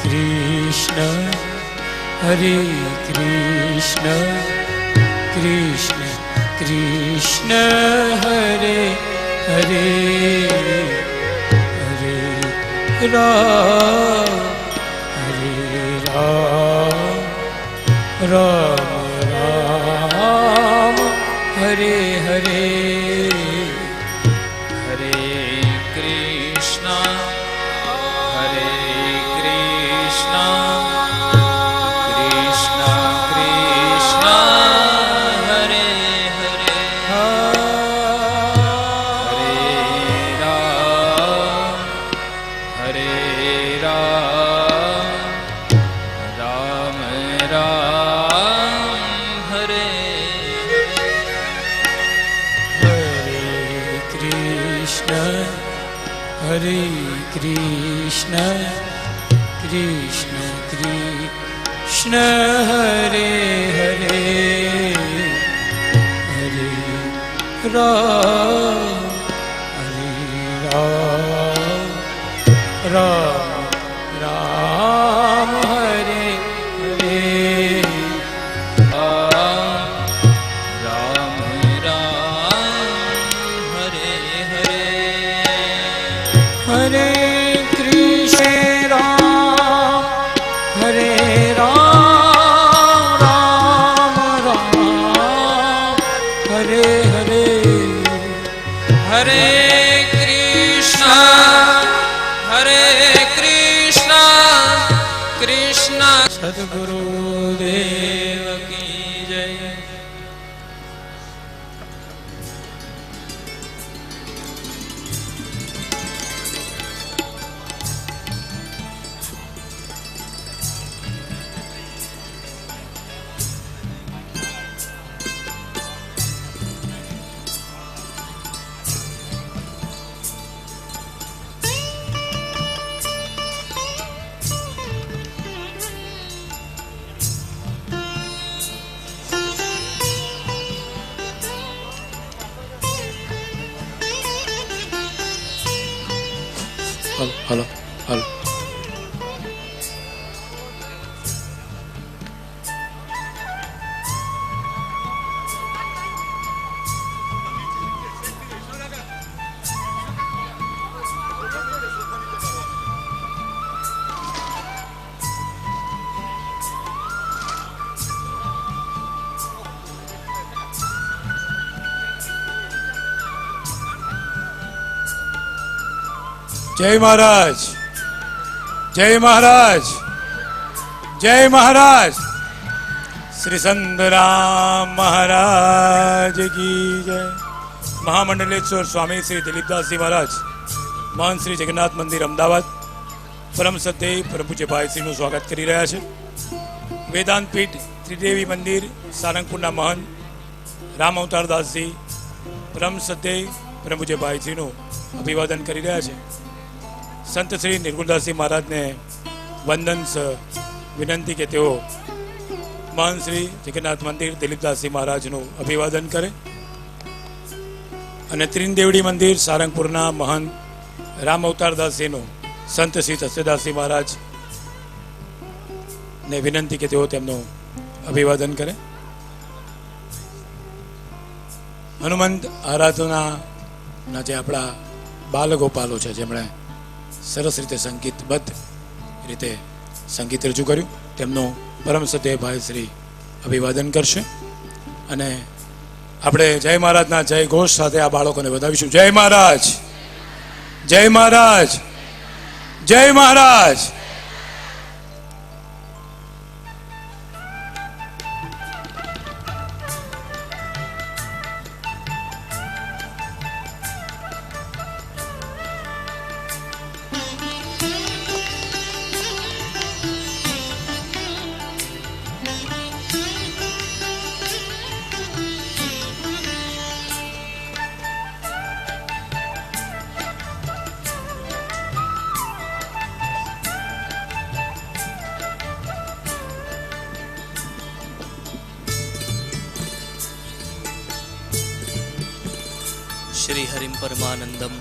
कृष्ण हरे कृष्ण कृष्ण कृष्ण हरे हरे हरे राम राम राम हरे हरे हरे कृष्णा कृष्णा कृष्णा हरे हरे हरे राम राम राम हरे हरे कृष्ण कृष्ण कृष्ण हरे हरे हरे राम राम राम हरे हरे राम हरे हरे हरे कृष्ण राम हरे राम राम राम हरे हरे हरे कृष्णा कृष्णा सद्गुरुदेव की जय। Hello hello जय महाराज जय महाराज जय महाराज। श्री संत राम महाराज की जय। महामंडलेश्वर स्वामी श्री दिलीपदास जी महाराज महंत श्री जगन्नाथ मंदिर अमदावाद परम सत्य परम पूज्य भाई श्री નું સ્વાગત કરી રહ્યા છે। વેદાંત પીઠ ત્રિદેવી મંદિર સારંગપુરના महंत રામ અવતારદાસ जी પરમ સત્ય પરમ પૂજ્ય ભાઈ શ્રી નું અભિવાદન કરી રહ્યા છે। संत श्री निर्गुणदास जी महाराज ने वंदन विनंती के तेओ महंत श्री जगन्नाथ मंदिर दिलीपदास जी महाराज अभिवादन करे અને ત્રિનદેવડી મંદિર સારંગપુરના महंत राम अवतारदास जी संत श्री सत्यदास जी महाराज ने विनंती के तेओ तेमનું अभिवादन करे। हनुमंत आराधना जे आपણા બાલગોપાલો છે જેમણે સરસ રીતે સંગીતબદ્ધ રીતે સંગીત રજૂ કર્યું તેમનું પરમ સત્ય ભાઈ શ્રી અભિવાદન કરશે અને આપણે જય મહારાજના જય ઘોષ સાથે આ બાળકોને વધાવીશું। જય મહારાજ જય મહારાજ જય મહારાજ। श्री हरिम परमानंदम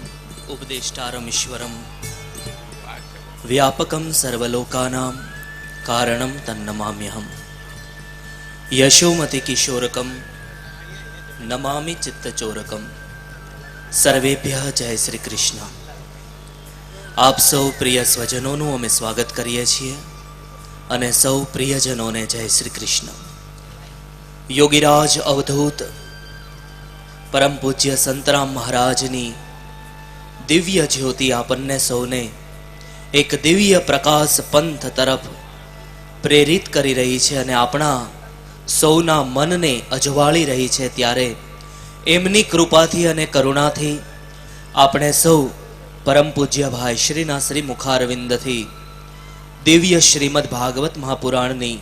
उपदेष्टारम ईश्वरम વ્યાપકમ સર્વલોકાનામ કારણમ તન્નમામ્યહમ યશોમતિ કિશોરકમ નમામિ ચિત્તચોરકમ. સર્વેભ્યઃ જય શ્રી કૃષ્ણ. આપ સૌ પ્રિય સ્વજનોનું અમે સ્વાગત કરીએ છીએ અને સૌ પ્રિયજનોને જય શ્રી કૃષ્ણ. યોગીરાજ અવધૂત પરમ પૂજ્ય સંતરામ મહારાજની દિવ્ય જ્યોતિ આપણને સૌને એક દિવ્ય પ્રકાશ પંથ તરફ પ્રેરિત કરી રહી છે અને આપણા સૌના મનને અજવાળી રહી છે. ત્યારે એમની કૃપાથી અને કરુણાથી આપણે સૌ પરમ પૂજ્ય ભાઈ શ્રીના શ્રી મુખારવિંદથી દિવ્ય શ્રીમદ ભાગવત મહાપુરાણની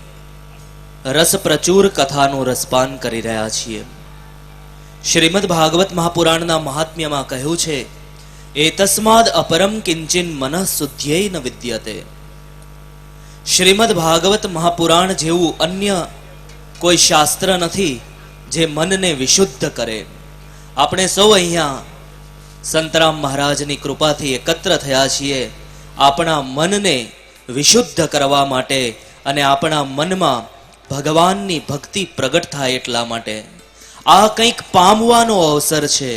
રસપ્રચુર કથાનું રસપાન કરી રહ્યા છીએ. શ્રીમદ ભાગવત મહાપુરાણના મહાત્મ્યમાં કહ્યું છે, એતસ્માદ અપરમ કિંચિન મનઃ શુદ્ધ્યૈ ન વિદ્યતે. શ્રીમદ ભાગવત મહાપુરાણ જેવું અન્ય કોઈ શાસ્ત્ર નથી જે મનને વિશુદ્ધ કરે. આપણે સૌ અહીંયા સંતરામ મહારાજની કૃપાથી એકત્ર થયા છીએ આપણા મનને વિશુદ્ધ કરવા માટે અને આપણા મનમાં ભગવાનની ભક્તિ પ્રગટ થાય એટલા માટે. આ કંઈક પામવાનો અવસર છે,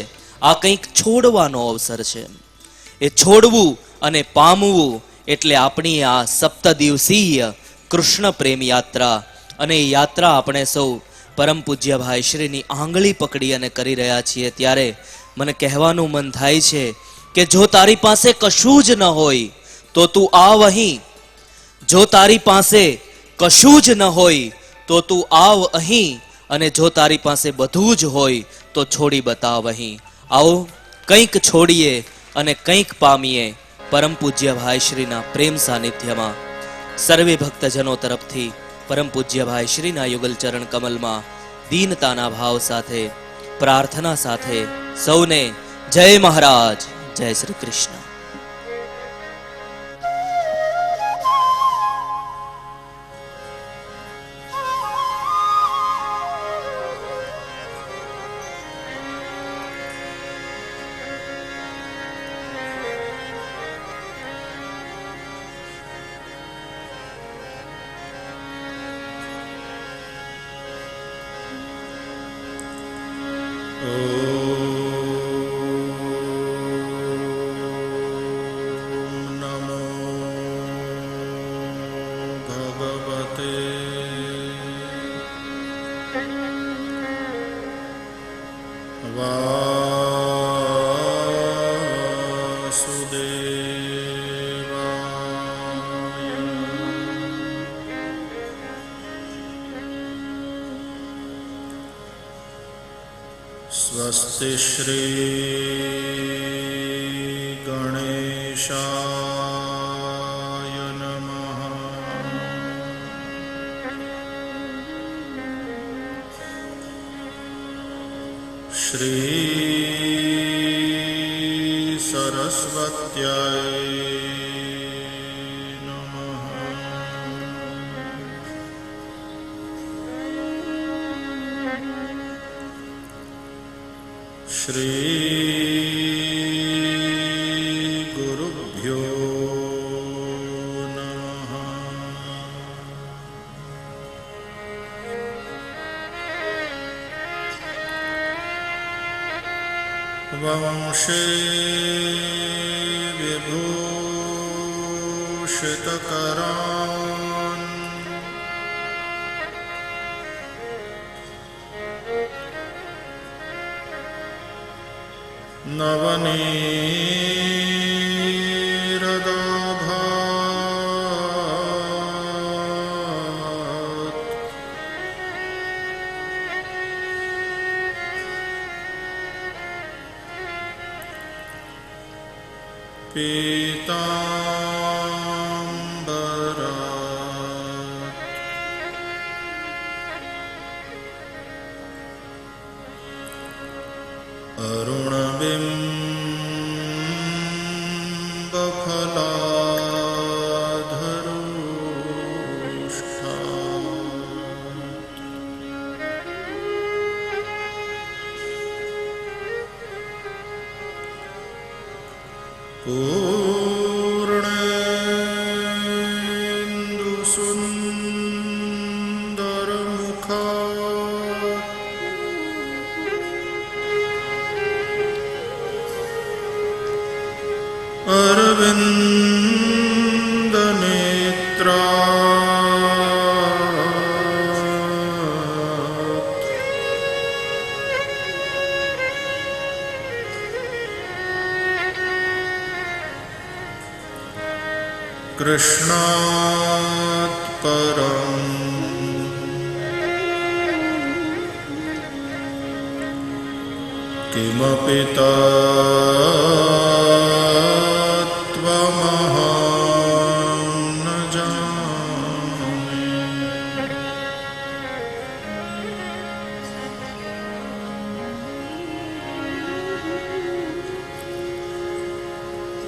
આ કંઈક છોડવાનો અવસર છે. એ છોડવું અને પામવું એટલે આપણી આ સપ્તદિવસીય કૃષ્ણ પ્રેમ યાત્રા. અને એ યાત્રા આપણે સૌ પરમ પૂજ્ય ભાઈ શ્રીની આંગળી પકડી અને કરી રહ્યા છીએ. ત્યારે મને કહેવાનું મન થાય છે કે જો તારી પાસે કશું જ ન હોય તો તું આવ અહીં. જો તારી પાસે કશું જ ન હોય તો તું આવ અહીં, અને જો તારી પાસે બધું જ હોય તો છોડી બતાવ અહીં. આવો કંઈક છોડીએ અને કંઈક પામીએ પરમ પૂજ્ય ભાઈ શ્રીના પ્રેમ સાનિધ્યમાં. સર્વે ભક્તજનો તરફથી પરમ પૂજ્ય ભાઈ શ્રીના યુગલ ચરણ કમલમાં દીનતાના ભાવ સાથે પ્રાર્થના સાથે સૌને જય મહારાજ, જય શ્રી કૃષ્ણ. स्वस्ति श्री गणेशाय नमः. श्री सरस्वत्यै नमः. श्री गुरुभ्यो नमः. वंशे विभूषितकरान् नवनीरदाभात् पीताम्बरात् पूर्णे आनन्दनेत्रा कृष्णात् परम् किमपि तत्त्वमहं न जाने।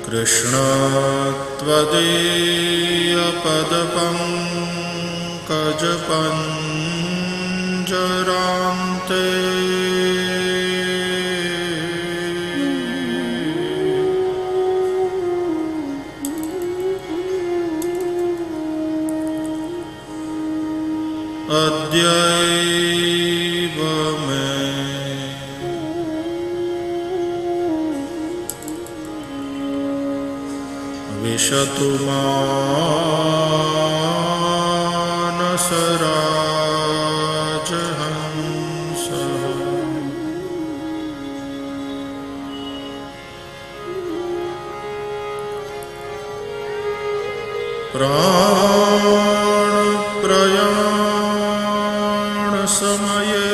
कृष्णत्वदीयपदपङ्कजपञ्जरान्ते अद्यैव मे विशतु मानसराजहंसः। प्राणप्रयाणसमये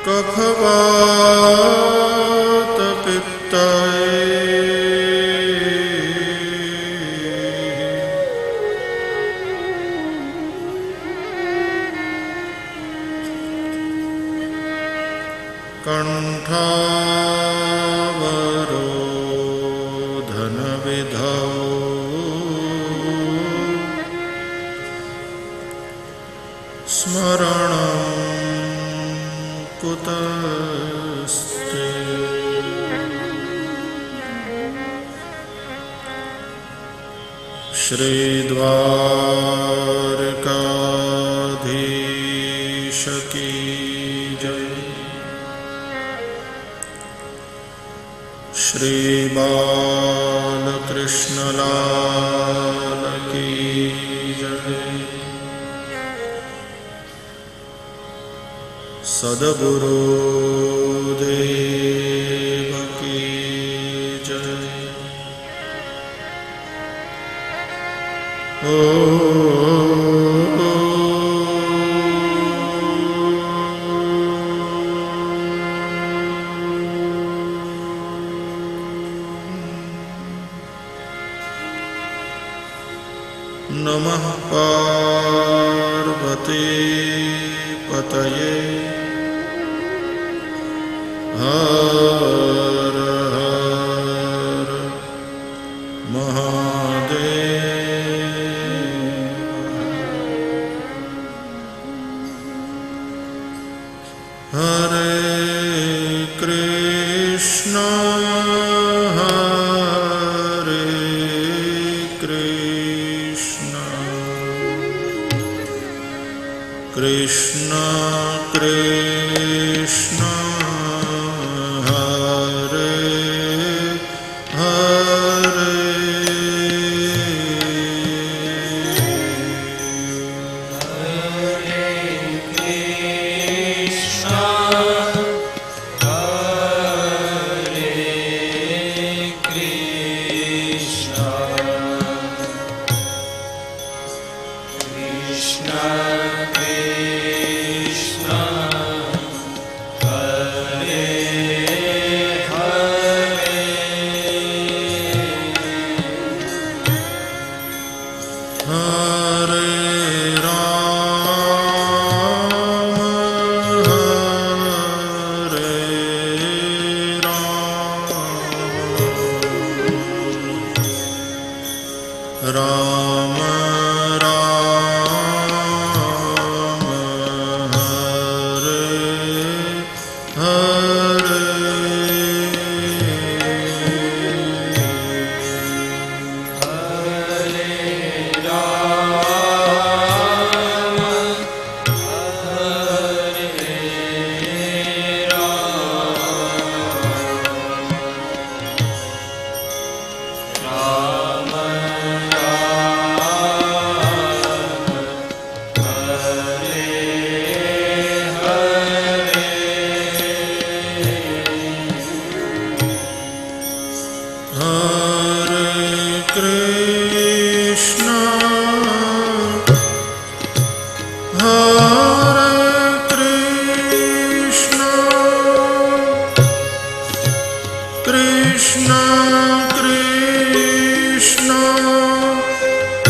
कफवातपित्तये कण्ठावरोधनविधौ स्मरणं कुतस्ते। श्रीद्वारकाधीश की जय। श्री बालकृष्ण लाल की जय। सद्गुरुदेव की जय। ओ नमः पार्वती पतये हर हर महादेव। हरे कृष्णा हरे कृष्णा कृष्णा कृष्णा हरे हरे। राम राम हरे हरे। कृष्ण कृष्ण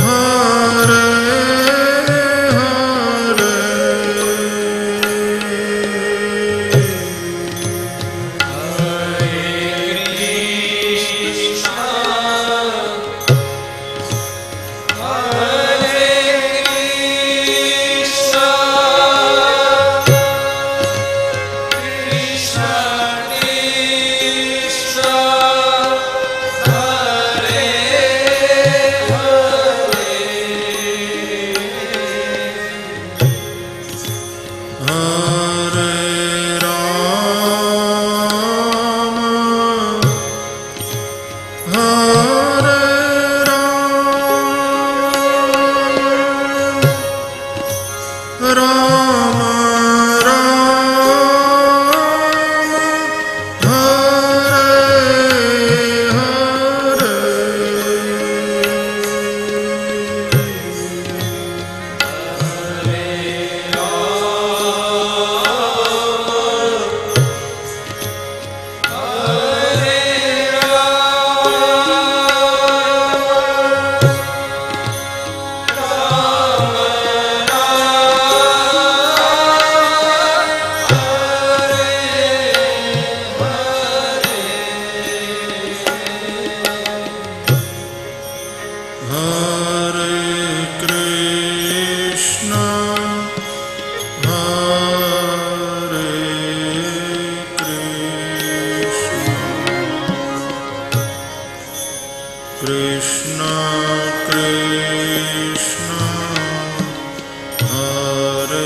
हरे हरे राम राम हरे कृष्ण कृष्ण हरे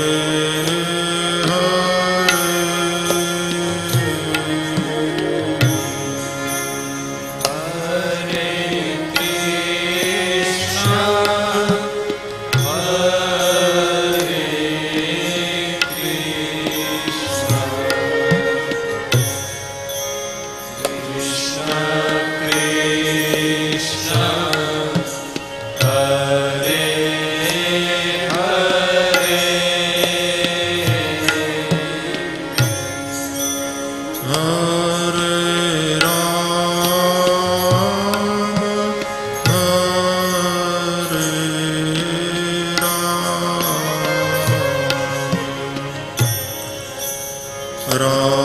राम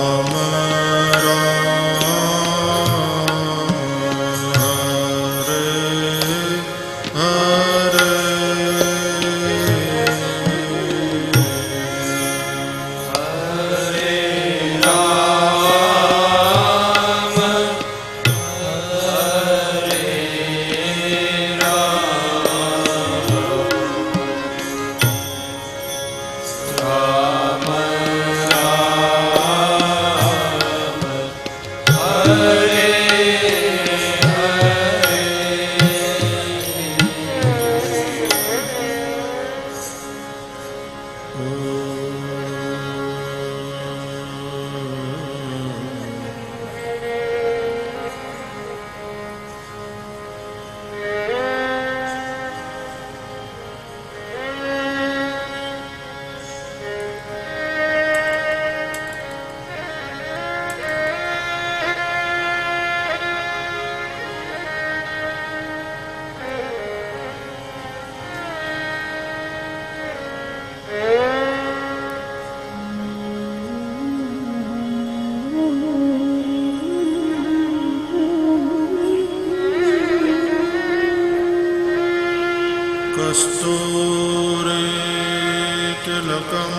कस्तूरीतिलकं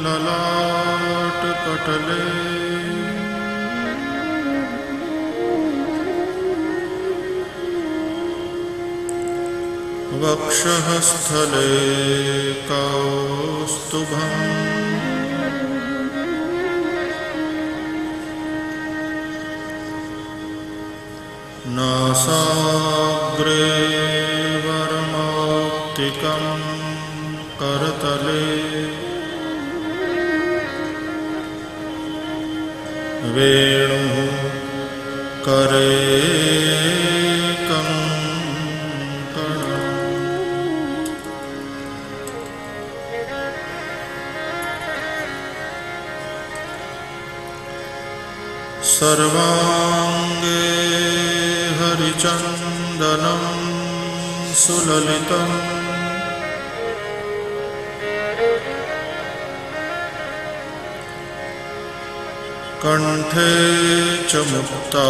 ललाटपटले वक्षःस्थले कौस्तुभम् नासाग्रे वरमौक्तिकं करतले वेणुः करे सर्वांगे हरिचंदनं सुललितम् कंठे च मुक्तावली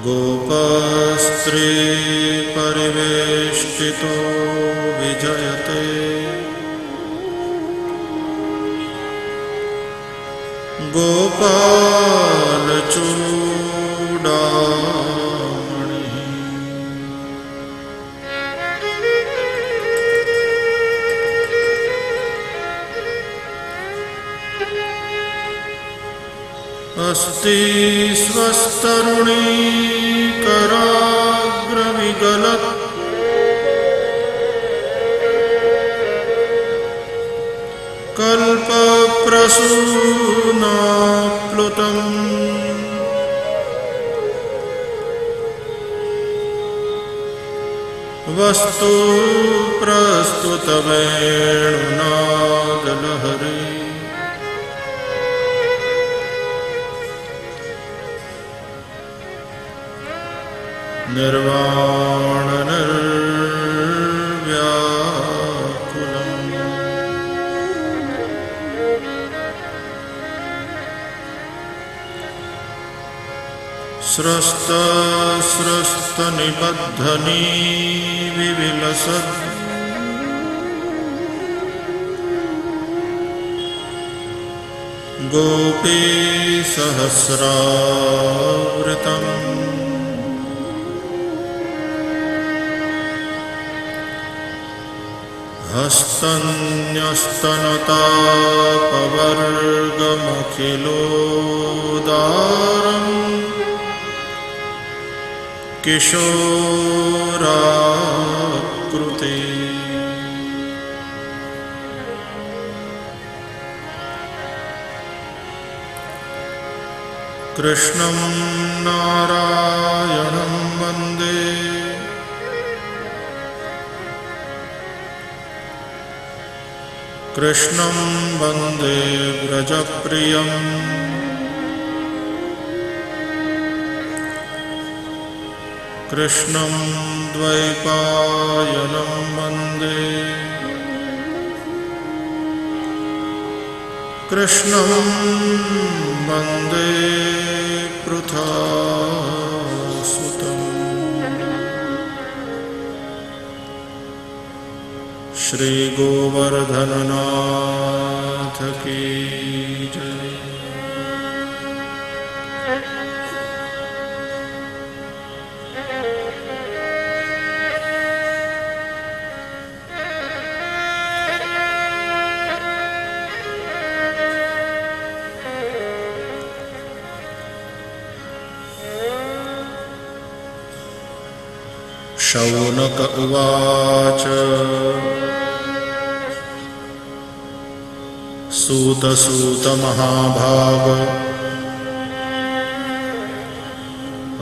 गोपस्त्री परिवेष्टितो विजयते गोपालचूडामणि अस्ति स्वस्तरुणी कराग्रविगलत् कल्पप्रसूनाप्लुतम् वस्तु प्रस्तुतवेणुनादलहरी निर्वाण निर्व्याकुलम् स्रस्त स्रस्त निबद्धनी विविलसत् गोपी सहस्रावृतम् हस्तन्यस्तनतापवर्गमखिलोदारम् किशोराकृते कृष्णं नारायणं वन्दे कृष्णं वन्दे व्रजप्रियम् कृष्णं द्वैपायनं वन्दे कृष्णं वन्दे पृथासुतम् श्री गोवर्धननाथ की जय। शौनक उवाच सूत सूत महाभाग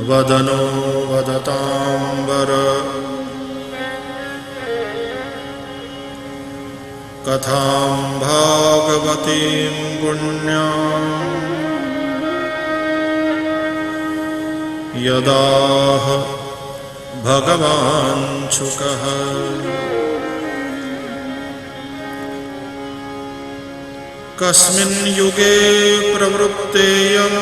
वदनो वदतांबर कथां भागवतीं पुण्यां यदाह भगवान् शुकः कस्मिन् युगे प्रवृत्तेयम्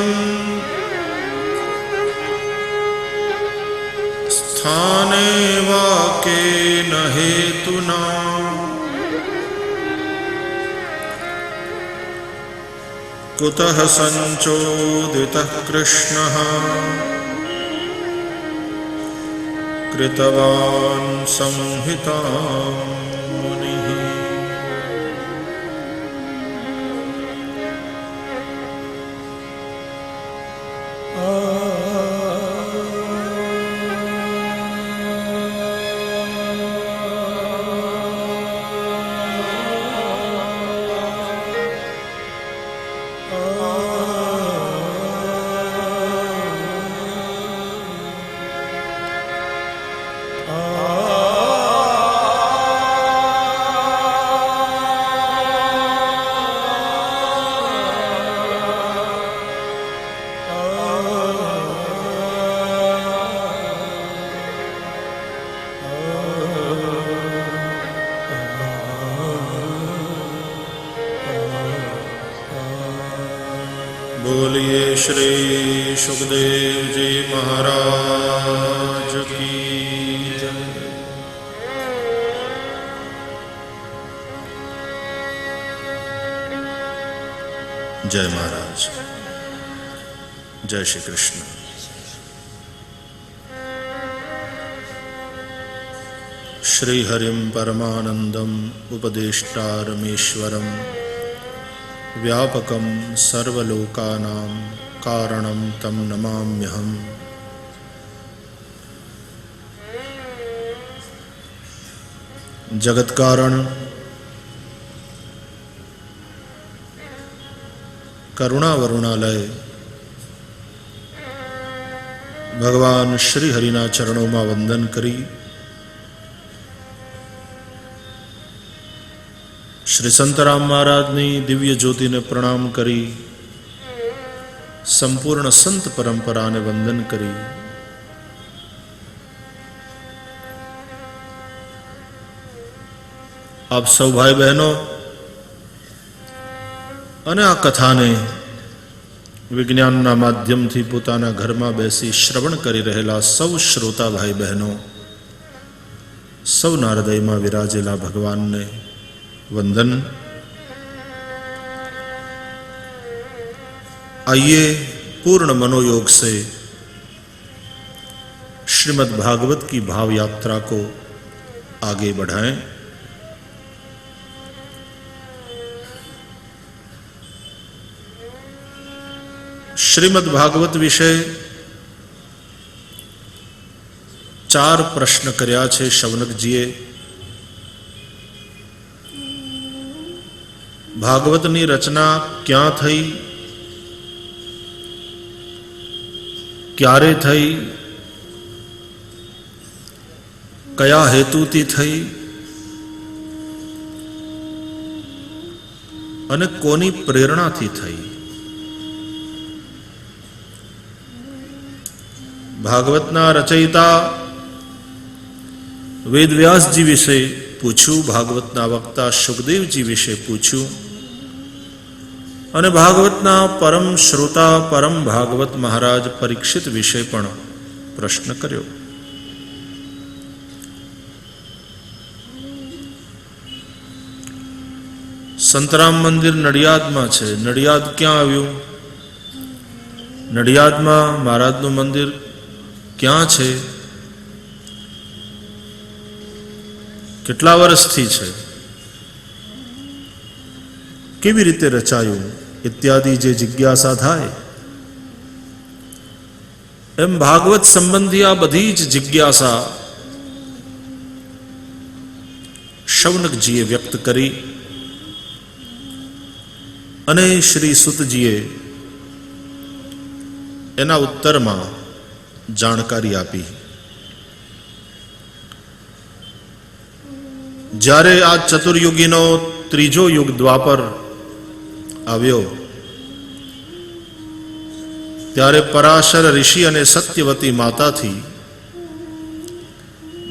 स्थाने वा केन हेतुना कुतः संचोदितः कृष्णः कृतवान् संहितां मुनिः। बोलिए श्री सुखदेव जी महाराज की जय। जय महाराज, जय श्री कृष्ण। श्रीहरिं परमानंदम उपदेष्टारमीश्वरं व्यापकं सर्वलोकानां कारणं तं नमाम्यहम्। जगत कारण करुणा वरुणालय भगवान श्री हरिना चरणों में वंदन करी श्री संतराम महाराज ने दिव्य ज्योति ने प्रणाम करी संपूर्ण संत परंपरा ने वंदन करी। आप सौ भाई बहनों અને આ કથાને વિજ્ઞાનના માધ્યમથી પોતાના ઘરમાં બેસી શ્રવણ કરી રહેલા સૌ શ્રોતા ભાઈ બહેનો, સૌના હૃદયમાં વિરાજેલા ભગવાનને वंदन। आइए पूर्ण मनोयोग से श्रीमद् भागवत की भाव यात्रा को आगे बढ़ाएं। श्रीमद् भागवत विषय 4 प्रश्न कर्या छे शौनकजीए। भागवतनी रचना क्या थई, क्यारे थई, कया हेतुथी थई अने कोनी प्रेरणाथी थई। भागवतना रचयिता वेदव्यास जी विषे पूछू, भागवतना वक्ता सुखदेव जी विषे पूछू અને ભાગવતના પરમ શ્રોતા પરમ ભાગવત મહારાજ પરીક્ષિત વિશે પણ પ્રશ્ન કર્યો। સંતરામ મંદિર નડિયાદમાં છે। નડિયાદ ક્યાં આવ્યું? નડિયાદમાં મહારાજનું મંદિર ક્યાં છે? કેટલા વર્ષથી છે? કેવી રીતે રચાયું इत्यादि जे जिज्ञासा थाय एम भागवत संबंधी आ बधी ज जिज्ञासा शौनकजीए व्यक्त करी अने श्री सुतजीए एना उत्तर में जानकारी आपी। ज्यारे आ चतुर्युगीनो त्रीजो युग द्वापर આવ્યો ત્યારે પરાશર ઋષિ અને સત્યવતી માતાથી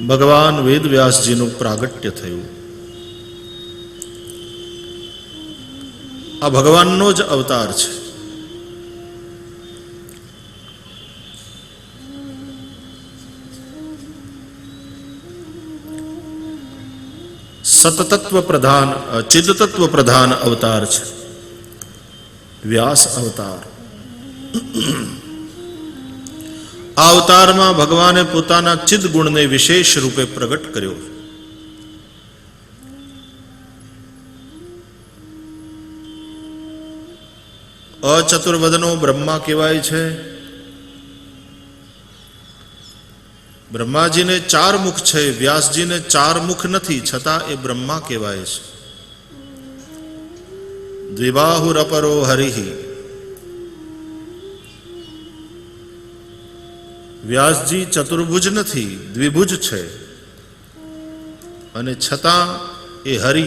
ભગવાન વેદવ્યાસજીનું પ્રાગટ્ય થયું। આ ભગવાનનો જ અવતાર છે। સતતત્વ પ્રધાન ચિદતત્વ પ્રધાન અવતાર છે व्यास अवतार। आ अवतार में भगवाने पोताना चिद गुण ने विशेष रूपे प्रगट कर्यो। अचतुर्वदनो ब्रह्मा कहेवाय छे। ब्रह्माजी ने 4 मुख छे, व्यासजी ने 4 मुख नथी, छतां ए ब्रह्मा कहेवाय छे। द्विबाहुरपरो हरिः। व्यासजी चतुर्भुज नहीं, द्विभुज छे अने छतां ए हरि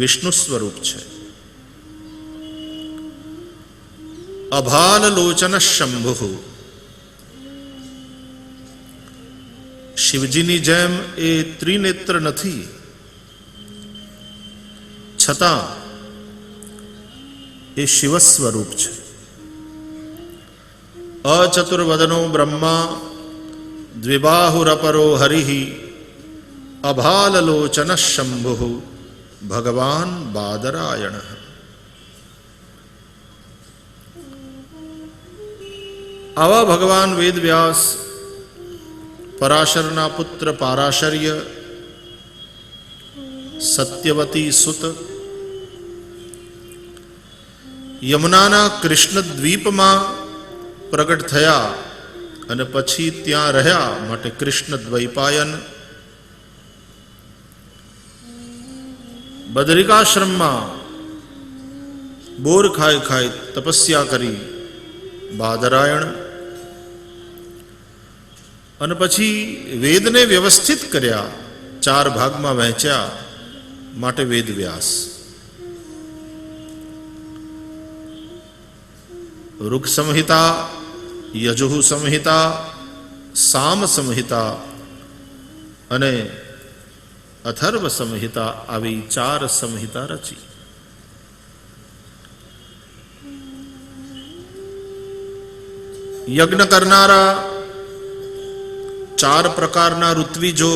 विष्णु स्वरूप छे। अभाल लोचन शंभु। शिवजीनी जेम ए त्रिनेत्र नहीं, छतां એ શિવ સ્વરૂપ છે। અચતુર્વદનો બ્રહ્મા દ્વિબાહુરપરો હરિ અભાલલોચન શંભુ ભગવાન બાદરાયણ. આવા ભગવાન વેદવ્યાસ, પરાશરના પુત્ર પારાશર્ય, સત્યવતી સુત, યમુનાના કૃષ્ણ દ્વીપમાં પ્રગટ થયા અને પછી ત્યાં રહ્યા માટે કૃષ્ણ દ્વૈપાયન. બદરિકાશ્રમમાં બોર ખાઈ ખાઈ તપસ્યા કરી બાદરાયણ. અને પછી વેદને વ્યવસ્થિત કર્યા, 4 ભાગમાં વહેંચ્યા માટે વેદવ્યાસ. ઋગ સંહિતા, યજુઃ સંહિતા, સામ સંહિતા અને અથર્વ સંહિતા, આવી 4 સંહિતા રચી. યજ્ઞ કરનારા 4 પ્રકારના ઋત્વિજો,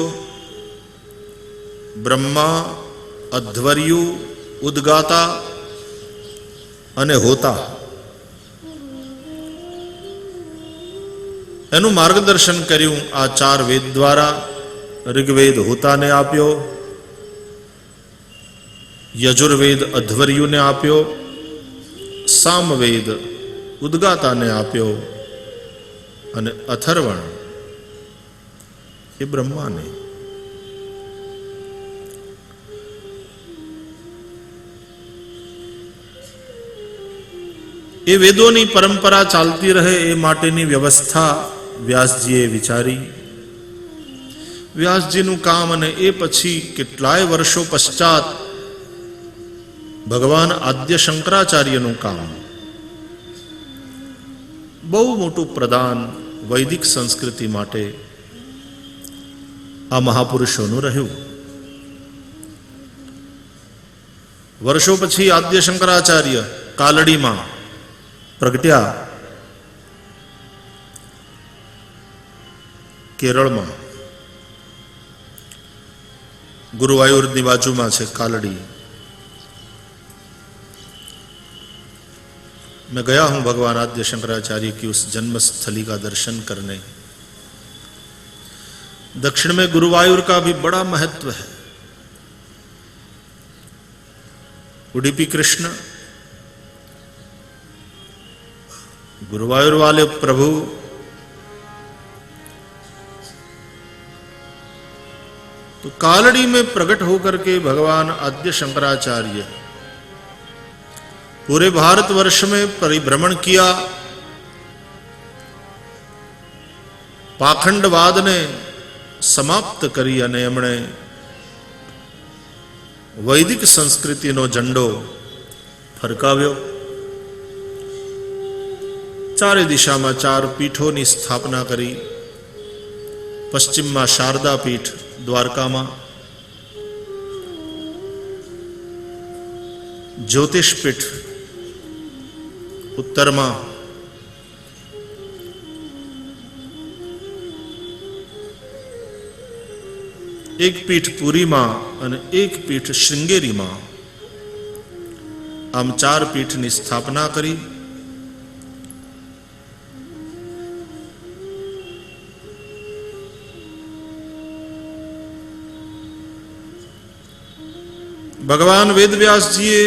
બ્રહ્મા, અધ્વર્યુ, ઉદ્ગાતા અને હોતા, એનું માર્ગદર્શન કર્યું આ 4 વેદ દ્વારા. ઋગ્વેદ હોતાને આપ્યો, યજુર્વેદ અધ્વર્યુને આપ્યો, સામવેદ ઉદ્ગાતાને આપ્યો અને અથર્વણ એ બ્રહ્માને. એ વેદોની પરંપરા ચાલતી રહે એ માટેની વ્યવસ્થા વ્યાસજીએ વિચારી. વ્યાસજીનું કામ અને એ પછી કેટલાય વર્ષો પશ્ચાત ભગવાન આદ્ય શંકરાચાર્યનું કામ, બહુ મોટું પ્રદાન વૈદિક સંસ્કૃતિ માટે આ મહાપુરુષોનું રહ્યું. વર્ષો પછી આદ્ય શંકરાચાર્ય કાલડીમાં પ્રગટ્યા, કેરળમાં. गुरुवायूरनी बाजू में है कालड़ी. मैं गया हूं भगवान आद्य शंकराचार्य की उस जन्मस्थली का दर्शन करने. दक्षिण में गुरुवायूर का भी बड़ा महत्व है. उडुपी कृष्ण, गुरुवायूर वाले प्रभु, तो कालड़ी में प्रकट होकर के भगवान आद्य शंकराचार्य पूरे भारतवर्ष में परिभ्रमण किया. पाखंडवाद ने समाप्त करी अने एमणे वैदिक संस्कृति नो झंडो फरकाव्यो. 4 दिशा में 4 पीठों की स्थापना करी. पश्चिम में शारदा पीठ द्वारका में, ज्योतिषपीठ उत्तर में, एक पीठ पुरी में और एक पीठ श्रृंगेरी में, आम 4 पीठ की स्थापना करी. भगवान वेदव्यास जीए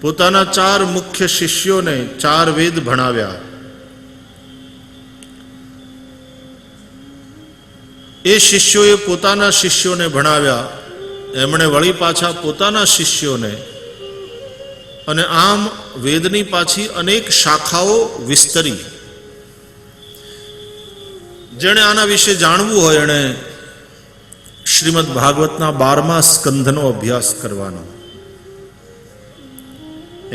पोताना 4 मुख्य शिष्यों ने 4 वेद भणाव्या. ए शिष्योए पोताना शिष्यों ने भणाव्या, एमणे वળી पाछा पोताना शिष्यों ने, अने आम वेदनी पाछी अनेक शाखाओ विस्तरी. जेणे आना विषे जाणवू होय एणे श्रीमद् भागवतना 12मा स्कंधनो अभ्यास करवानो.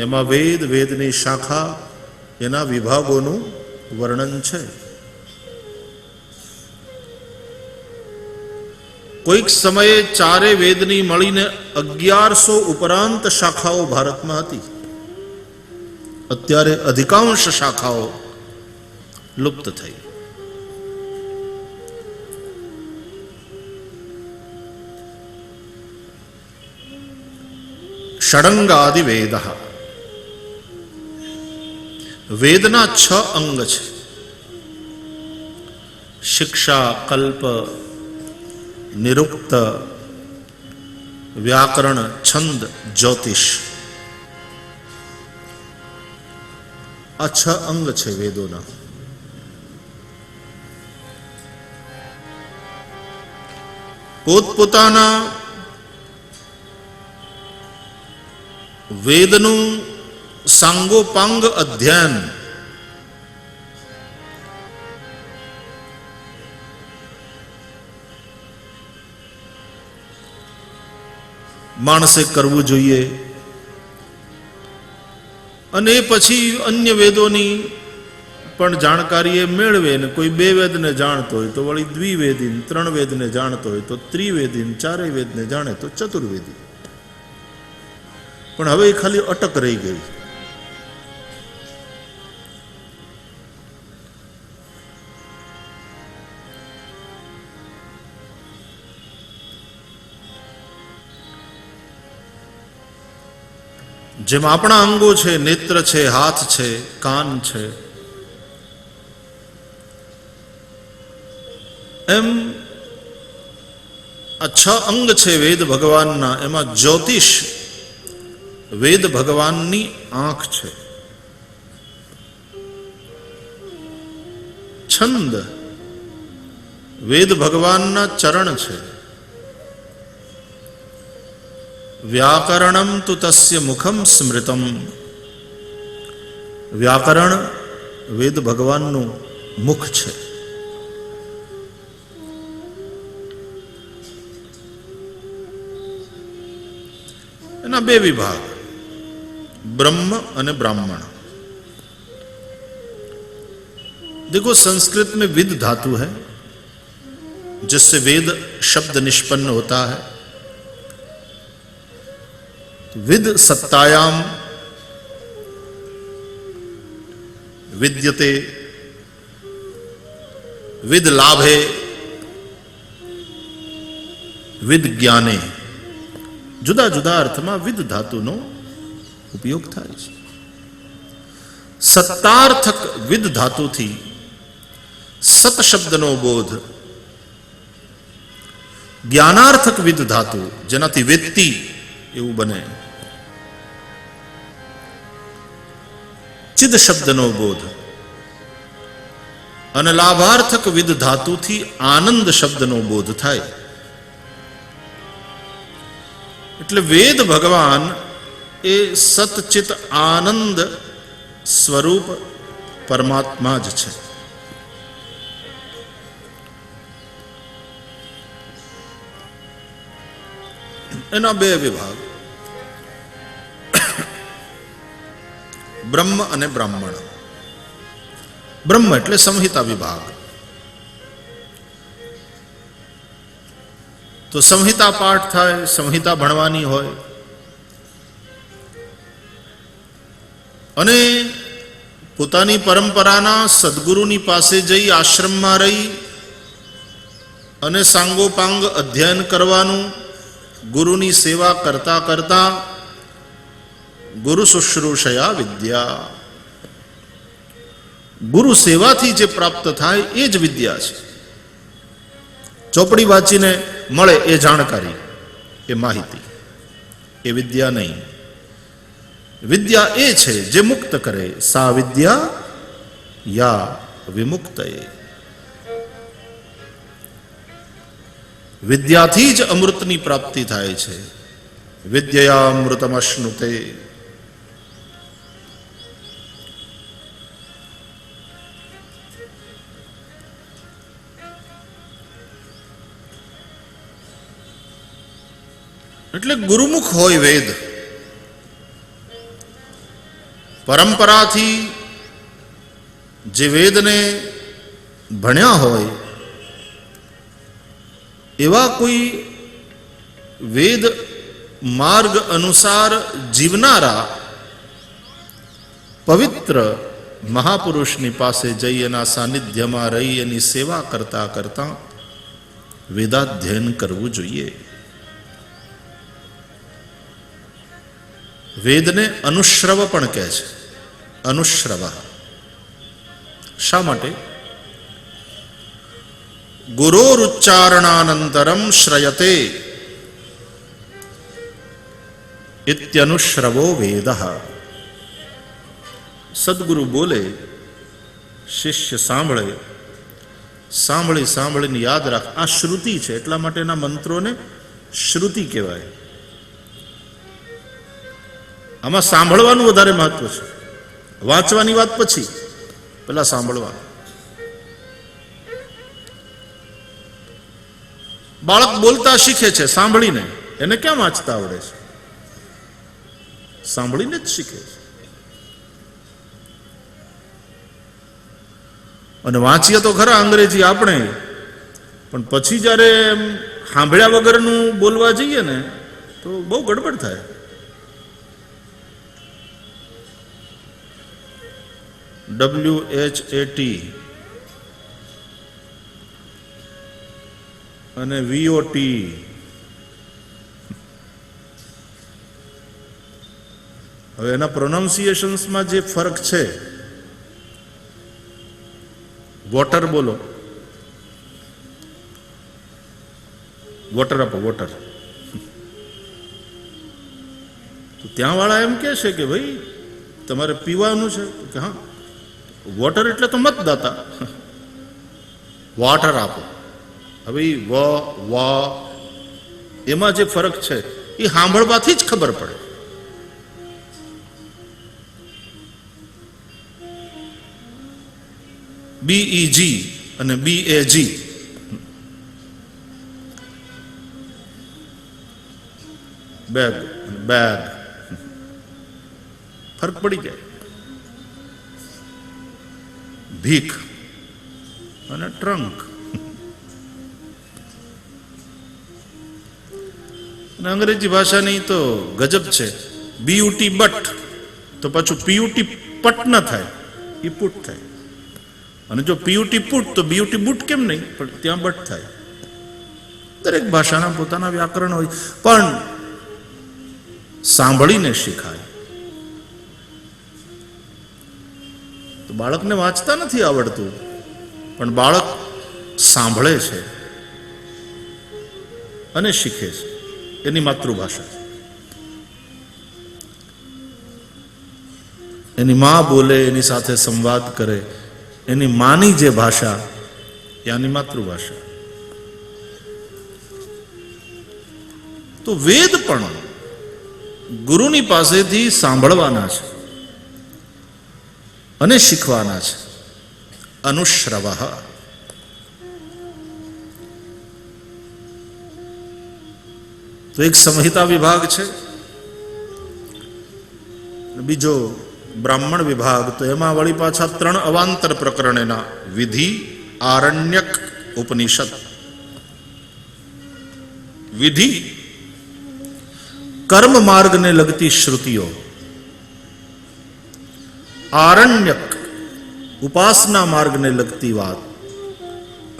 एमा वेद, वेदनी शाखा, एना विभागोनुं वर्णन छे. कोईक समये 4 वेदनी मळीने 1100 उपरांत शाखाओ भारत में हती. अत्यारे अधिकांश शाखाओ લુપ્ત થઈ. ષડંગાદિ વેદ, વેદના 6 અંગ છે. શિક્ષા, કલ્પ, નિરુક્ત, વ્યાકરણ, છંદ, જ્યોતિષ. આ 6 અંગ છે વેદોના. પોતપોતાના વેદનું સાંગોપાંગ અધ્યયન માણસે કરવું જોઈએ, અને પછી અન્ય વેદોની પણ જાણકારી એ મેળવે. ને કોઈ 2 વેદને જાણતો હોય તો વળી દ્વિવેદી, 3 વેદને જાણતો હોય તો ત્રિવેદી, 4 વેદને જાણે તો ચતુર્વેદી. પણ હવે એ ખાલી અટક રહી ગઈ. જેમ આપણા અંગો છે, નેત્ર છે, હાથ છે, કાન છે, એમ આ 6 અંગ છે વેદ ભગવાનના. એમાં જ્યોતિષ વેદ ભગવાનની આંખ છે. છંદ વેદ ભગવાનના ચરણ છે. વ્યાકરણમ તુ તસ્ય મુખમ સ્મૃતમ, વ્યાકરણ વેદ ભગવાનનું મુખ છે. એના 2 વિભાગ, ब्रह्म અને ब्राह्मण. देखो संस्कृत में विद धातु है जिससे वेद शब्द निष्पन्न होता है. विद सत्तायाम विद्यते, विद लाभे, विद ज्ञाने. जुदा जुदा अर्थમાં વિદ ધાતુનો ઉપયોગ થાય છે. સત્તાર્થક વિદ ધાતુથી સત શબ્દનો બોધ, જ્ઞાનાર્થક વિદ ધાતુ જેનાથી વેત્તી એવું બને, ચિદ શબ્દનો બોધ, અને લાભાર્થક વિદ ધાતુથી આનંદ શબ્દનો બોધ થાય. એટલે વેદ ભગવાન એ સતચિત આનંદ સ્વરૂપ પરમાત્મા જ છે. એના 2 વિભાગ, બ્રહ્મ અને બ્રાહ્મણ. બ્રહ્મ એટલે સંહિતા વિભાગ. તો સંહિતા પાઠ થાય, સંહિતા ભણવાની હોય, અને પોતાની પરંપરાના સદગુરુની પાસે જઈ આશ્રમમાં રહી અને સાંગોપાંગ અધ્યયન કરવાનું, ગુરુની સેવા કરતા કરતા ગુરુ શુશ્રૂષયા વિદ્યા, ગુરુ સેવાથી જે પ્રાપ્ત થાય એ જ વિદ્યા છે. ચોપડી વાંચીને મળે એ જાણકારી, એ માહિતી, એ વિદ્યા નહીં. વિદ્યા એ છે જે મુક્ત કરે. સા વિદ્યા યા વિમુક્તએ. વિદ્યાથી જ અમૃતની પ્રાપ્તિ થાય છે. વિદ્યામૃતમશ્નુતે. એટલે ગુરુમુખ હોય વેદ. પરંપરાથી જે વેદને ભણ્યા હોય એવા કોઈ વેદ માર્ગ અનુસાર જીવનારા પવિત્ર મહાપુરુષની પાસે જઈ એના સાનિધ્યમાં રહી એની સેવા કરતા કરતા વેદાધ્યયન કરવું જોઈએ. વેદને અનુશ્રવ પણ કહે છે. અનુશ્રવ શા માટે? ગુરોરુચ્ચારણાનંતરમ શ્રયતે ઇત્યનુશ્રવો વેદ. સદગુરુ બોલે, શિષ્ય સાંભળે, સાંભળી સાંભળીને યાદ રાખ. આ શ્રુતિ છે, એટલા માટે એના મંત્રોને શ્રુતિ કહેવાય. આમાં સાંભળવાનું વધારે મહત્વ છે. વાંચવાની વાત પછી, પેલા સાંભળવાનું. બાળક બોલતા શીખે છે સાંભળીને. એને ક્યાં વાંચતા આવડે છે? સાંભળીને જ શીખે છે. અને વાંચીએ તો ખરા અંગ્રેજી આપણે, પણ પછી જ્યારે સાંભળ્યા વગરનું બોલવા જઈએ ને તો બહુ ગડબડ થાય. WHAT અને VOT, હવે એના પ્રોનાઉન્સિએશન્સમાં જે ફરક છે. વોટર બોલો, વોટર આપો, વોટર. તો ત્યાં વાળા એમ કે છે કે ભાઈ તમારે પીવાનું છે કે હા, વોટર એટલે તો મતદાતા, વોટર આપો. હવે વા એમાં જે ફરક છે એ સાંભળવાથી જ ખબર પડે. BEG અને BAG, બેગ બેગ, ફરક પડી જાય. ભીખ અને ટ્રંક. અને અંગ્રેજી ભાષાની તો ગજબ છે. BUT બટ તો પાછું PUT પટ ન થાય, એ પુટ થાય. અને જો PUT પુટ તો BUT બુટ કેમ નહીં? પણ ત્યાં બટ થાય. દરેક ભાષાના પોતાના વ્યાકરણ હોય, પણ સાંભળીને શીખાય. તો બાળકને વાંચતા નથી આવડતું, પણ બાળક સાંભળે છે અને શીખે છે. એની માતૃભાષા છે. એની મા બોલે, એની સાથે સંવાદ કરે, એની માની જે ભાષા એ આની માતૃભાષા. તો વેદ પણ ગુરુની પાસેથી સાંભળવાના છે અને શીખવાના છે. અનુશ્રવ. તો એક સંહિતા વિભાગ છે, બીજો બ્રાહ્મણ વિભાગ. તો એમાં વળી પાછા 3 અવાંતર પ્રકરણેના વિધિ, આરણ્યક, ઉપનિષદ. વિધિ કર્મ માર્ગને લગતી શ્રુતિઓ, આરણ્યક ઉપાસના માર્ગને લગતી વાત,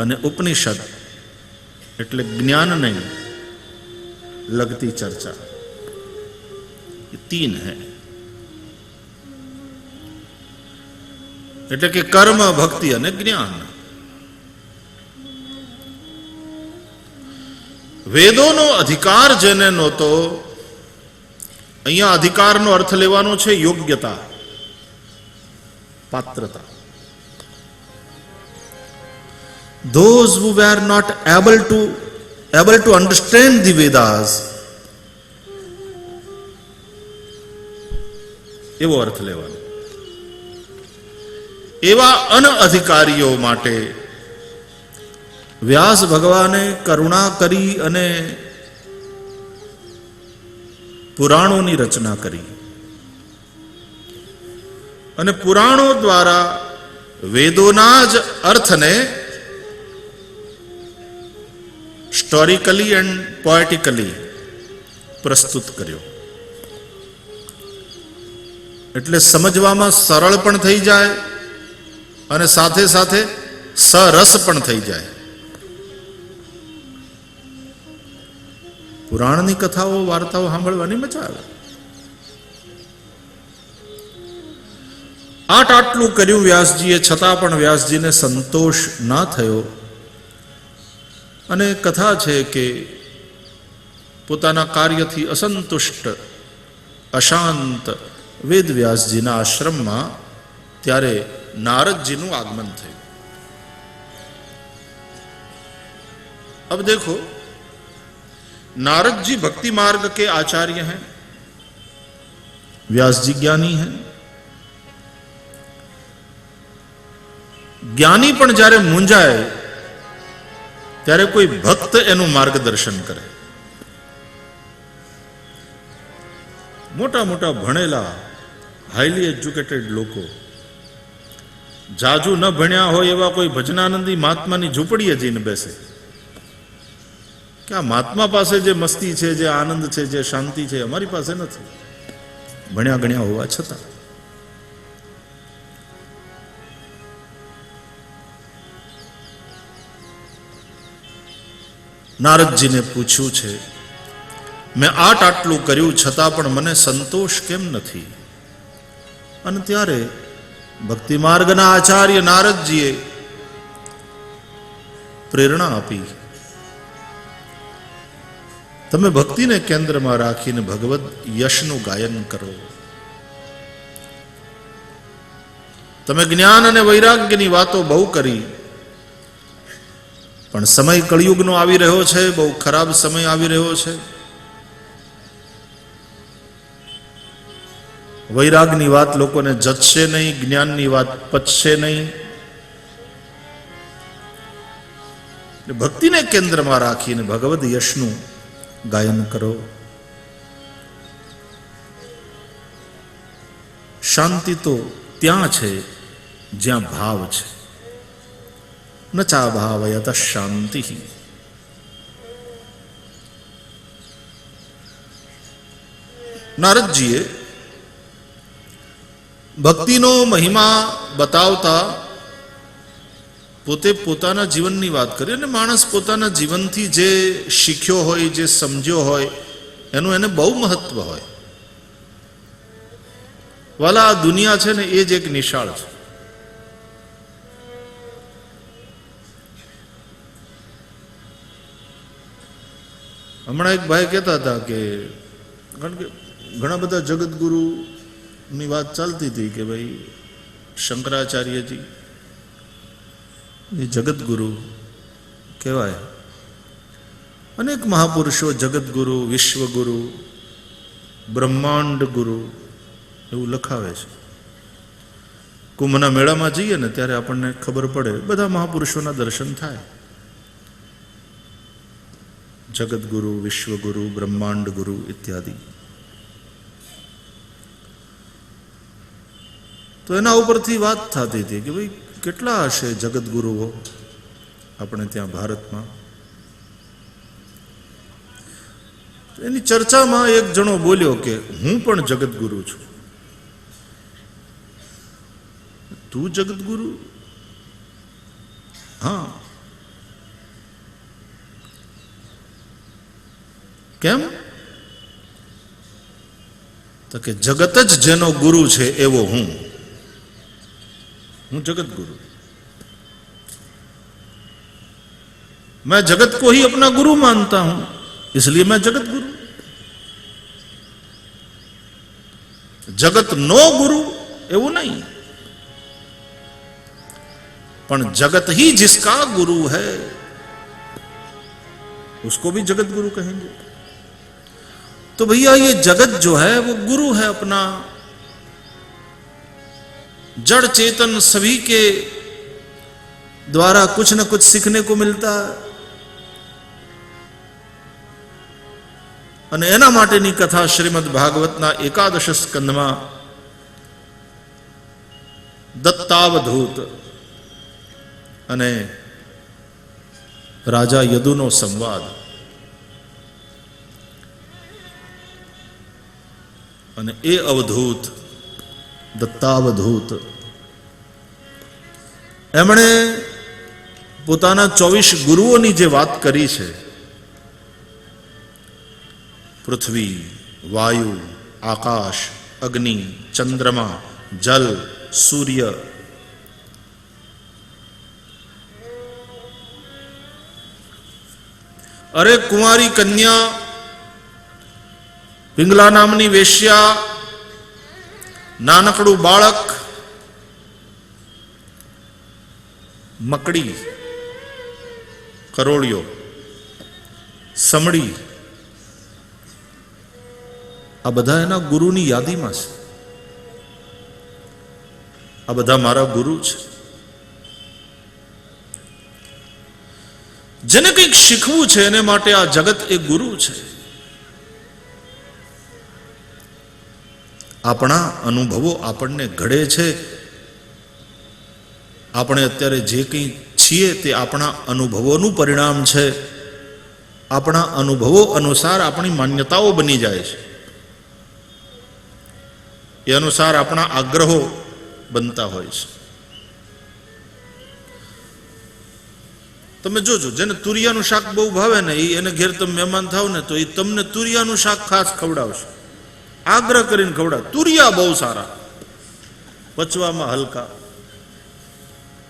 અને ઉપનિષદ એટલે જ્ઞાનને लगती चर्चा. ये 3 है. એટલે કે કર્મ, ભક્તિ અને જ્ઞાન. વેદોનો અધિકાર જેને નહોતો, અહીંયા અધિકારનો અર્થ લેવાનો છે યોગ્યતા, પાત્રતા. Those who were not able to understand the Vedas, એવો અર્થ લેવાનો. એવા અનઅધિકારીઓ માટે વ્યાસ ભગવાને કરુણા કરી અને પુરાણોની રચના કરી. અને પુરાણો દ્વારા વેદોના જ અર્થને સ્ટોરિકલી એન્ડ પોએટિકલી પ્રસ્તુત કર્યો. એટલે સમજવામાં સરળ પણ થઈ જાય અને સાથે સાથે સરસ પણ થઈ જાય. પુરાણની કથાઓ વાર્તાઓ સાંભળવાની મજા આવે. આટલું કર્યું વ્યાસજીએ, છતાં પણ વ્યાસજીને સંતોષ ના થયો. અને કથા છે કે પોતાના કાર્યથી અસંતુષ્ટ અશાંત વેદવ્યાસજીના આશ્રમમાં ત્યારે નારદજીનું આગમન થયું. अब देखो, नारद जी भक्ति मार्ग के आचार्य हैं, व्यास जी ज्ञानी हैं. જ્ઞાની પણ જ્યારે મૂંઝાય ત્યારે કોઈ ભક્ત એનું માર્ગદર્શન કરે. મોટા મોટા ભણેલા હાઈલી એજ્યુકેટેડ લોકો, જાજુ ન ભણ્યા હોય એવા કોઈ ભજનાનંદી મહાત્માની ઝૂંપડીએ જઈને બેસે કે આ મહાત્મા પાસે જે મસ્તી છે, જે આનંદ છે, જે શાંતિ છે, અમારી પાસે નથી, ભણ્યા ગણ્યા હોવા છતાં. નારદજીને પૂછ્યું છે, મેં આટલું કર્યું છતાં પણ મને સંતોષ કેમ નથી? અને ત્યારે ભક્તિ માર્ગના આચાર્ય નારદજીએ પ્રેરણા આપી, તમે ભક્તિને કેન્દ્રમાં રાખીને ભગવદ યશનું ગાયન કરો. તમે જ્ઞાન અને વૈરાગ્યની વાતો બહુ કરી, પણ સમય કળિયુગનો આવી રહ્યો છે, બહુ ખરાબ સમય આવી રહ્યો છે. વૈરાગની વાત લોકોને જચશે નહીં, જ્ઞાનની વાત પચશે નહીં. ભક્તિને કેન્દ્રમાં રાખીને ભગવદ યશનું ગાયન કરો. શાંતિ તો ત્યાં છે જ્યાં ભાવ છે. ન ચા ભાવયત શાંતિ. નારદજીએ ભક્તિનો મહિમા બતાવતા પોતે પોતાના જીવનની વાત કરી. અને માણસ પોતાના જીવનથી જે શીખ્યો હોય, જે સમજ્યો હોય, એનું એને બહુ મહત્વ હોય. વાલા, આ દુનિયા છે ને એ જ એક નિશાળ છે. હમણાં એક ભાઈ કહેતા હતા કે કારણ કે ઘણા બધા જગતગુરુની વાત ચાલતી હતી કે ભાઈ શંકરાચાર્યજી એ જગતગુરુ કહેવાય. અનેક મહાપુરુષો જગતગુરુ, વિશ્વગુરુ, બ્રહ્માંડ ગુરુ એવું લખાવે છે. કુંભના મેળામાં જઈએ ને ત્યારે આપણને ખબર પડે, બધા મહાપુરુષોના દર્શન થાય. જગતગુરુ, વિશ્વગુરુ, બ્રહ્માંડ ગુરુ ઇત્યાદિ. તો એના ઉપરથી વાત થતી હતી કે ભાઈ કેટલા હશે જગતગુરુઓ આપણે ત્યાં ભારતમાં. એની ચર્ચામાં એક જણો બોલ્યો કે હું પણ જગતગુરુ છું. તું જગતગુરુ? હા. કેમ? તો કે જગત જ જેનો ગુરુ છે એવો હું जगतगुरु. मैं जगत को ही अपना गुरु मानता हूं, इसलिए मैं जगत गुरु. जगत नो गुरु એવું नहीं, पर जगत ही जिसका गुरु है उसको भी जगत गुरु कहेंगे. तो भैया ये जगत जो है वो गुरु है अपना. जड़ चेतन सभी के द्वारा कुछ न कुछ सीखने को मिलता है. અને એના માટેની કથા શ્રીમદ ભાગવતના 11 સ્કંદમાં દત્તાવધૂત અને રાજા યદુનો સંવાદ. અને એ અવધૂત દત્તાવધૂત એમણે પોતાના 24 ગુરુઓની જે વાત કરી છે, પૃથ્વી, વાયુ, આકાશ, અગ્નિ, ચંદ્રમા, જલ, સૂર્ય, અરે કુંવારી કન્યા, પિંગલા નામની વેશ્યા, નાનકડું બાળક, મકડી, કરોળિયો, સમડી, આ બધા એના ગુરુની યાદીમાં છે. આ બધા મારા ગુરુ છે. જેને કંઈક શીખવું છે એને માટે આ જગત એ ગુરુ છે. આપણા અનુભવો આપણને ઘડે છે. આપણે અત્યારે જે કંઈ છીએ તે આપણા અનુભવોનું પરિણામ છે. આપણા અનુભવો અનુસાર આપણી માન્યતાઓ બની જાય છે. એ અનુસાર આપણા આગ્રહો બનતા હોય છે. તમે જોજો, જેને તુરિયાનું શાક બહુ ભાવે ને, એને ઘેર તમે મહેમાન થાવ ને તો એ તમને તુરિયાનું શાક ખાસ ખવડાવશે, આગ્રહ કરીને ખવડાવે. તુરિયા બહુ સારા, પચવામાં હલકા,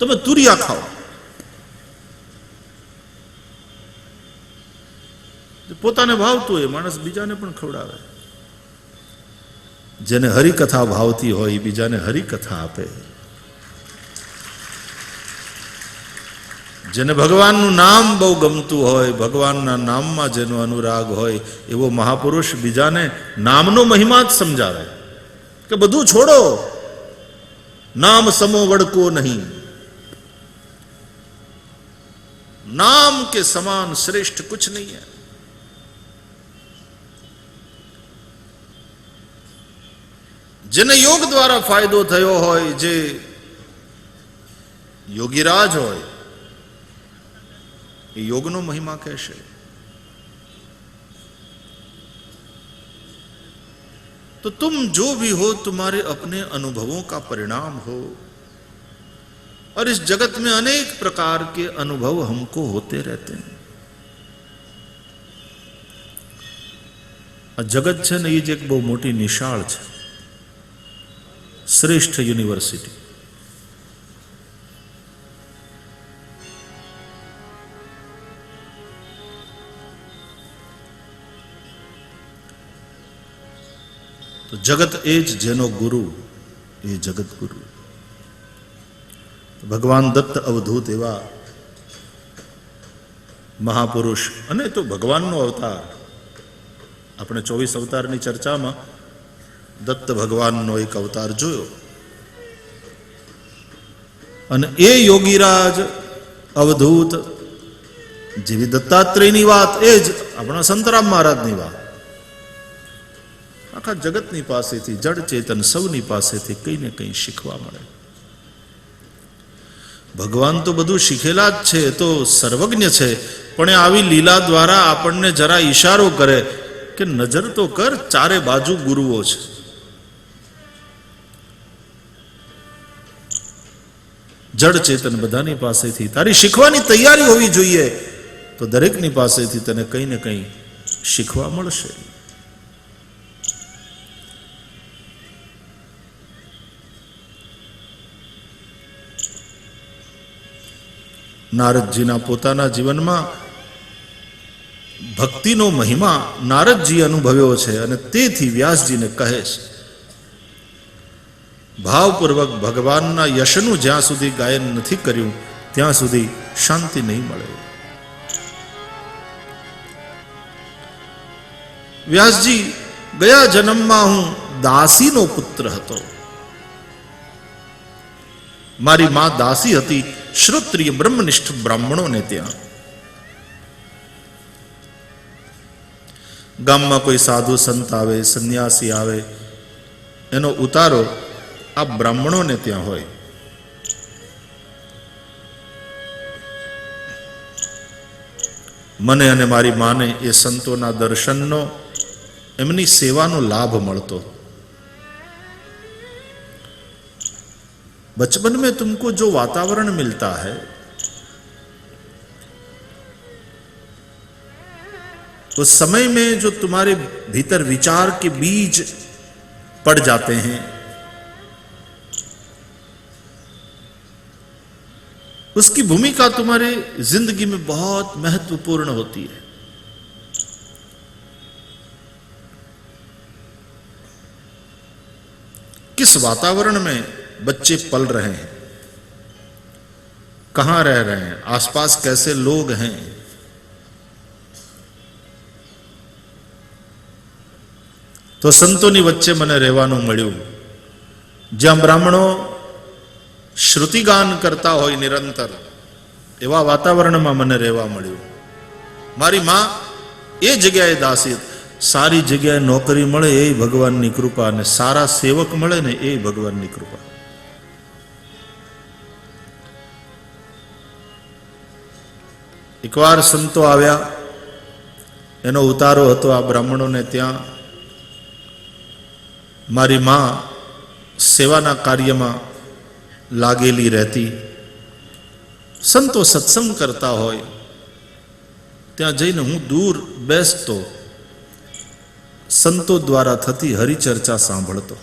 તમે તુરિયા ખાઓ. પોતાને ભાવતું હોય માણસ બીજાને પણ ખવડાવે. જેને હરિકથા ભાવતી હોય એ બીજાને હરિકથા આપે. જેને ભગવાનનું નામ બહુ ગમતું હોય, ભગવાનના નામમાં જેનો અનુરાગ હોય, એવો મહાપુરુષ બીજાને નામનો મહિમા જ સમજાવે કે બધું છોડો, નામ સમો વડકો નહીં, नाम के समान श्रेष्ठ कुछ नहीं है. જેને યોગ દ્વારા ફાયદો થયો હોય, જે યોગીરાજ હોય, એ યોગનો મહિમા કહેશે. तो तुम जो भी हो तुम्हारे अपने अनुभवों का परिणाम हो. और इस जगत में अनेक प्रकार के अनुभव हमको होते रहते हैं. આ જગત છે ને, એ જ એક બહુ મોટી નિશાળ છે, શ્રેષ્ઠ યુનિવર્સિટી. તો જગત એ જ જેનો ગુરુ, એ જગત ગુરુ. ભગવાન દત્ત અવધૂત એવા મહાપુરુષ, અને તો ભગવાનનો અવતાર. આપણે 24 અવતારની ચર્ચામાં દત્ત ભગવાનનો એક અવતાર જોયો, અને એ યોગીરાજ અવધૂત જેવી દત્તાત્રેયની વાત, એ જ આપણા સંતરામ મહારાજની વાત. આખા જગતની પાસેથી, જડ ચેતન સૌની પાસેથી કંઈ ને કંઈ શીખવા મળે. ભગવાન તો બધું શીખેલા જ છે, એ તો સર્વજ્ઞ છે, પણ એ આવી લીલા દ્વારા આપણને જરા ઈશારો કરે કે નજર તો કર, ચારે બાજુ ગુરુઓ છે. જડ ચેતન બધાની પાસેથી તારી શીખવાની તૈયારી હોવી જોઈએ, તો દરેકની પાસેથી તને કંઈ ને કંઈ શીખવા મળશે. નારદજીના પોતાના જીવનમાં ભક્તિનો મહિમા નારદજી અનુભવ્યો છે, અને તેથી વ્યાસજીને કહે છે, ભાવપૂર્વક ભગવાનના યશનું જ્યાં સુધી ગાયન નથી કર્યું ત્યાં સુધી શાંતિ નહીં મળે. વ્યાસજી, ગયા જન્મમાં હું દાસીનો પુત્ર હતો. મારી માં દાસી હતી શ્રોત્રિય બ્રહ્મનિષ્ઠ બ્રાહ્મણોને ત્યાં. ગામમાં કોઈ સાધુ સંત આવે, સંન્યાસી આવે, એનો ઉતારો આ બ્રાહ્મણોને ત્યાં હોય. મને અને મારી માને એ સંતોના દર્શનનો, એમની સેવાનો લાભ મળતો. बचपन में तुमको जो वातावरण मिलता है उस समय में जो तुम्हारे भीतर विचार के बीज पड़ जाते हैं, उसकी भूमिका तुम्हारे जिंदगी में बहुत महत्वपूर्ण होती है। किस वातावरण में बच्चे पल रहे हैं, कहां रह रहे हैं, आसपास कैसे लोग हैं, तो संतोनी वच्चे मने રહેવાનું મળ્યું, જ્યાં બ્રાહ્મણો શ્રુતિગાન કરતા હોય નિરંતર, એવા વાતાવરણમાં મને રહેવા મળ્યું. મારી માં એ જગ્યાએ દાસી, સારી જગ્યાએ નોકરી મળે એ ભગવાનની કૃપા, અને સારા સેવક મળે ને એ ભગવાનની કૃપા. એકવાર સંતો આવ્યા, એનો ઉતારો હતો આ બ્રાહ્મણોને ત્યાં. મારી માં સેવાના કાર્યમાં લાગેલી રહેતી, સંતો સત્સંગ કરતા હોય ત્યાં જઈને હું દૂર બેસતો, સંતો દ્વારા થતી હરિચર્ચા સાંભળતો.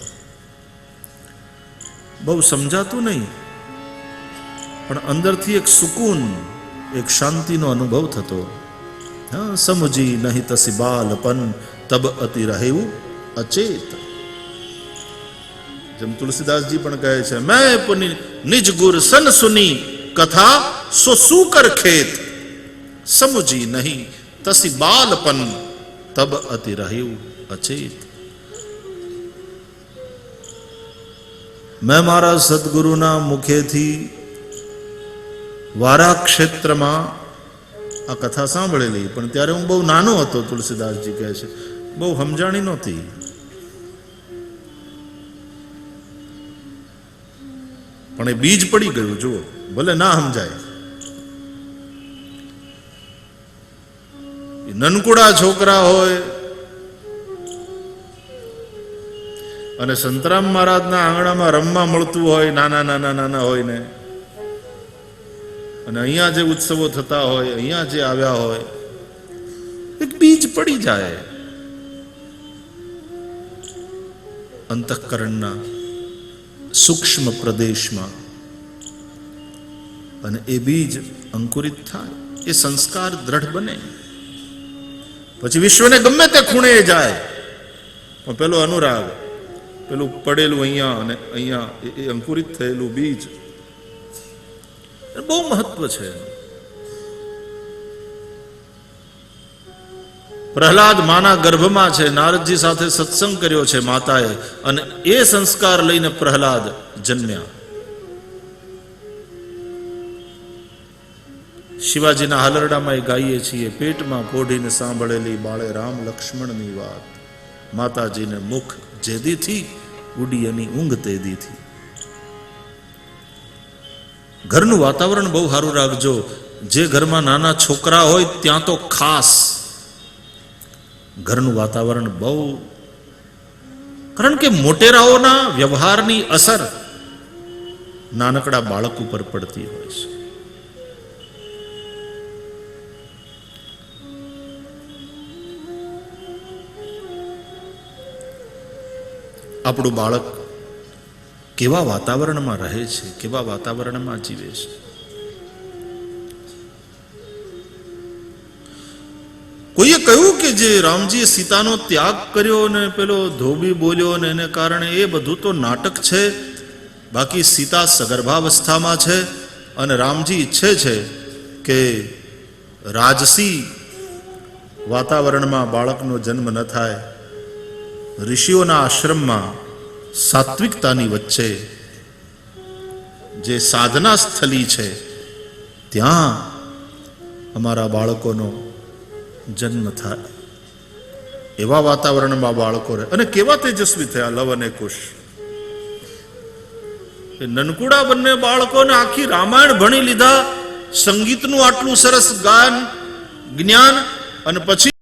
બહુ સમજાતું નહીં, પણ અંદરથી એક સુકૂન, એક શાંતિનો અનુભવ થતો. હા, સમજી નહીં તસી બાલપન તબ અતિ રહેવું અચેત. જેમ તુલસીદાસજી પણ કહે છે, મેં પુની નિજ ગુર સન સુની કથા સો સુકર ખેત, સમજી નહીં તસી બાલપન તબ અતિ રહેવું અચેત. મેં મારા સદગુરુના મુખેથી વારા ક્ષેત્રમાં આ કથા સાંભળેલી, પણ ત્યારે હું બહુ નાનો હતો. તુલસીદાસજી કહે છે બહુ સમજાણી નહોતી. પણ એ બીજ પડી ગયું. જુઓ, ભલે ના સમજાય. નનકુડા છોકરા હોય અને સંતરામ મહારાજના આંગણામાં રમવા મળતું હોય, નાના નાના નાના હોય ને, અને અહીંયા જે ઉત્સવો થતા હોય, અહીંયા જે આવ્યા હોય, એક બીજ પડી જાય અંતઃકરણના સૂક્ષ્મ પ્રદેશમાં, અને એ બીજ અંકુરિત થાય, એ સંસ્કાર દ્રઢ બને. પછી વિશ્વને ગમે તે ખૂણે જાય, પણ પેલો અનુરાગ, પેલું પડેલું અહીંયા અને અહીંયા, એ અંકુરિત થયેલું બીજ બહુ મહત્વ છે. પ્રહલાદ માના ગર્ભમાં છે, નારદજી સાથે સત્સંગ કર્યો છે માતાએ, અને એ સંસ્કાર લઈને પ્રહલાદ જન્મ્યા. શિવાજીના હાલરડામાં ગાઈએ છીએ, પેટમાં પોઢીને સાંભળેલી બાળે રામ લક્ષ્મણની વાત, માતાજીને મુખ જેદીથી ઉડી એની ઊંઘ તેદીથી. ઘરનું વાતાવરણ બહુ સારું રાખજો. જે ઘરમાં નાના છોકરા હોય ત્યાં તો ખાસ ઘરનું વાતાવરણ બહુ, કારણ કે મોટેરાઓના વ્યવહારની અસર નાનકડા બાળક ઉપર પડતી હોય છે. આપણું બાળક કેવા વાતાવરણમાં રહે છે, કેવા વાતાવરણમાં જીવે છે. કોઈએ કહ્યું કે જે રામજીએ સીતાનો ત્યાગ કર્યો ને પેલો ધોબી બોલ્યો ને એને કારણે, એ બધું તો નાટક છે. બાકી સીતા સગર્ભાવસ્થામાં છે અને રામજી ઈચ્છે છે કે રાજસી વાતાવરણમાં બાળકનો જન્મ ન થાય. ઋષિઓના આશ્રમમાં સાત્વિકતાની વચ્ચે જે સાધના સ્થલી છે, ત્યાં અમારા બાળકોનો જન્મ થાય. એવા વાતાવરણમાં બાળકો રહે. અને કેવા તેજસ્વી થયા લવ અને કુશ. એ નનકુડા બંને બાળકોને આખી રામાયણ ભણી લીધા, સંગીતનું આટલું સરસ ગાન જ્ઞાન, અને પછી